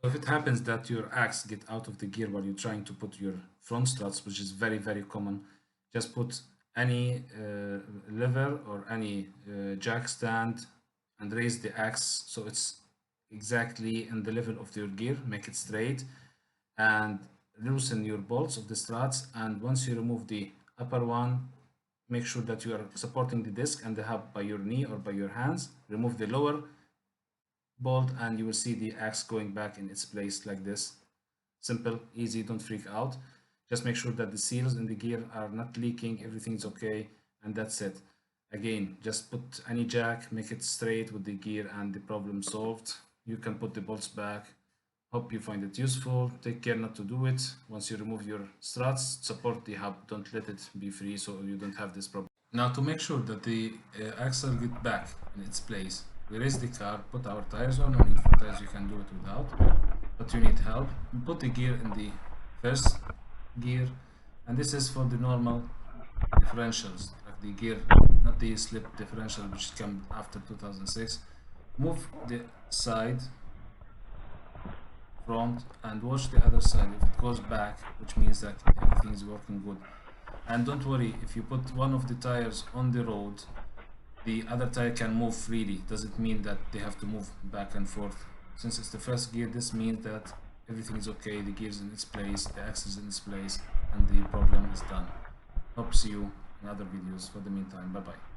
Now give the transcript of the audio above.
if it happens that your axe get out of the gear while you're trying to put your front struts, which is very, very common, just put any lever or any jack stand and raise the axe so it's exactly in the level of your gear. Make it straight and loosen your bolts of the struts, and once you remove the upper one, make sure that you are supporting the disc and the hub by your knee or by your hands. Remove the lower bolt and you will see the axe going back in its place like this. Simple, easy, don't freak out. Just make sure that the seals in the gear are not leaking, everything's okay, and that's it. Again, just put any jack, make it straight with the gear, and the problem solved. You can put the bolts back. Hope you find it useful. Take care not to do it. Once you remove your struts, support the hub, don't let it be free so you don't have this problem. Now, to make sure that the axle get back in its place, we raise the car, put our tires on. No need for tires, you can do it without, but you need help. Put the gear in the first gear, and this is for the normal differentials, like the gear, not the slip differential which came after 2006. Move the side, front, and watch the other side. If it goes back, which means that everything is working good. And don't worry, if you put one of the tires on the road, the other tire can move freely. Doesn't mean that they have to move back and forth. Since it's the first gear, this means that everything is okay, the gear is in its place, the axle is in its place, and the problem is done. Hope to see you in other videos. For the meantime, bye bye.